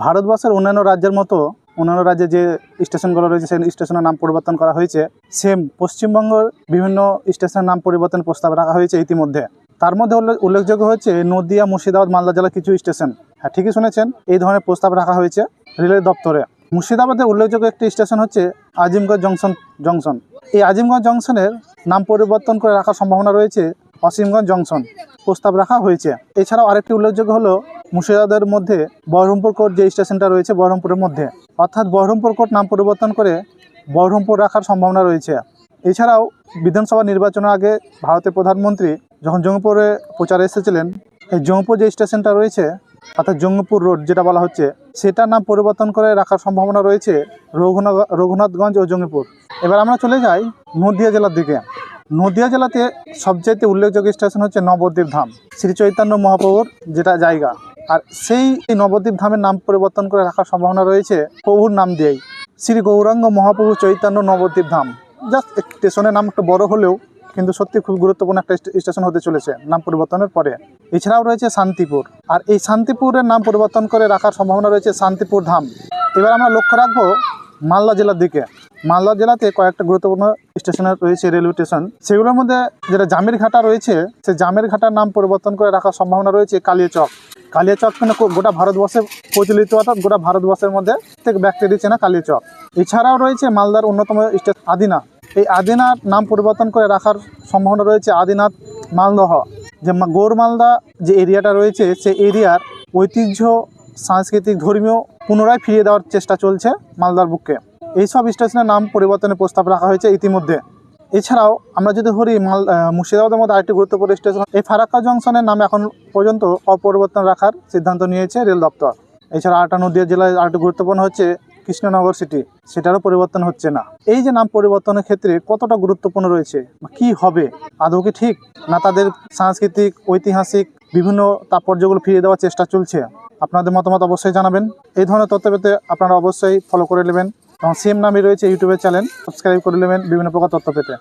ভারতবর্ষের অন্যান্য রাজ্যের মতো অন্যান্য রাজ্যে যে স্টেশনগুলো রয়েছে সেই স্টেশনের নাম পরিবর্তন করা হয়েছে, সেম পশ্চিমবঙ্গের বিভিন্ন স্টেশনের নাম পরিবর্তনের প্রস্তাব রাখা হয়েছে ইতিমধ্যে। তার মধ্যে উল্লেখযোগ্য হচ্ছে নদিয়া, মুর্শিদাবাদ, মালদা জেলার কিছু স্টেশন। হ্যাঁ, ঠিকই শুনেছেন, এই ধরনের প্রস্তাব রাখা হয়েছে রেলের দপ্তরে। মুর্শিদাবাদে উল্লেখযোগ্য একটি স্টেশন হচ্ছে আজিমগঞ্জ জংশন। এই আজিমগঞ্জ জংশনের নাম পরিবর্তন করে রাখার সম্ভাবনা রয়েছে অসীমগঞ্জ জংশন, প্রস্তাব রাখা হয়েছে। এছাড়াও আরেকটি উল্লেখযোগ্য হলো মুর্শিদাবাদের মধ্যে বহরমপুর কোর্ট যে স্টেশনটা রয়েছে বহরমপুরের মধ্যে, অর্থাৎ বহরমপুর কোর্ট নাম পরিবর্তন করে বহরমপুর রাখার সম্ভাবনা রয়েছে। এছাড়াও বিধানসভা নির্বাচনের আগে ভারতের প্রধানমন্ত্রী যখন জঙ্গিপুরে প্রচারে এসেছিলেন, এই জঙ্গিপুর যে স্টেশনটা রয়েছে অর্থাৎ জঙ্গিপুর রোড যেটা বলা হচ্ছে, সেটার নাম পরিবর্তন করে রাখার সম্ভাবনা রয়েছে রঘুনাথগঞ্জ ও জঙ্গিপুর। এবার আমরা চলে যাই নদিয়া জেলার দিকে। নদিয়া জেলাতে সবচাইতে উল্লেখযোগ্য স্টেশন হচ্ছে নবদ্বীপ ধাম, শ্রী চৈতন্য মহাপ্রভুর যেটা জায়গা। আর সেই নবদ্বীপ ধামের নাম পরিবর্তন করে রাখার সম্ভাবনা রয়েছে প্রভুর নাম দিয়েই, শ্রী গৌরাঙ্গ মহাপ্রভু চৈতন্য নবদ্বীপ ধাম। জাস্ট স্টেশনের নাম একটু বড় হলেও কিন্তু সত্যি খুব গুরুত্বপূর্ণ একটা স্টেশন হতে চলেছে নাম পরিবর্তনের পরে। এছাড়াও রয়েছে শান্তিপুর, আর এই শান্তিপুরের নাম পরিবর্তন করে রাখার সম্ভাবনা রয়েছে শান্তিপুর ধাম। এবার আমরা লক্ষ্য রাখবো মালদা জেলার দিকে। মালদা জেলাতে কয়েকটা গুরুত্বপূর্ণ স্টেশন রয়েছে, রেলওয়ে স্টেশন। সেগুলোর মধ্যে যেটা জামের ঘাটা রয়েছে, সেই জামের ঘাটার নাম পরিবর্তন করে রাখার সম্ভাবনা রয়েছে কালিয়াচক। কালিয়াচক মানে গোটা ভারতবর্ষে প্রচলিত, অর্থাৎ গোটা ভারতবর্ষের মধ্যে প্রত্যেক ব্যক্তির চেনা কালিয়াচক। এছাড়াও রয়েছে মালদার অন্যতম স্টেশন আদিনা। এই আদিনার নাম পরিবর্তন করে রাখার সম্ভাবনা রয়েছে আদিনাথ মালদহ। যে গৌর মালদা যে এরিয়াটা রয়েছে, সেই এরিয়ার ঐতিহ্য, সাংস্কৃতিক, ধর্মীয় পুনরায় ফিরিয়ে দেওয়ার চেষ্টা চলছে মালদার বুকে। এইসব স্টেশনের নাম পরিবর্তনের প্রস্তাব রাখা হয়েছে ইতিমধ্যে। এছাড়াও আমরা যদি ধরি মুর্শিদাবাদের মধ্যে আরেকটি গুরুত্বপূর্ণ স্টেশন, এই ফারাক্কা জংশনের নাম এখন পর্যন্ত অপরিবর্তন রাখার সিদ্ধান্ত নিয়েছে রেল দপ্তর। এছাড়া আরেকটা নদিয়া জেলায় আরেকটি গুরুত্বপূর্ণ হচ্ছে কৃষ্ণনগর সিটি, সেটারও পরিবর্তন হচ্ছে না। এই যে নাম পরিবর্তনের ক্ষেত্রে কতটা গুরুত্বপূর্ণ রয়েছে, কি হবে, আদৌ কি ঠিক, না তাদের সাংস্কৃতিক, ঐতিহাসিক বিভিন্ন তাৎপর্যগুলো ফিরিয়ে দেওয়ার চেষ্টা চলছে? আপনাদের মতামত অবশ্যই জানাবেন। এই ধরনের তথ্য পেতে আপনারা অবশ্যই ফলো করে নেবেন এবং সেম নামই রয়েছে ইউটিউবের চ্যানেল, সাবস্ক্রাইব করে নেবেন বিভিন্ন প্রকার তথ্য পেতে।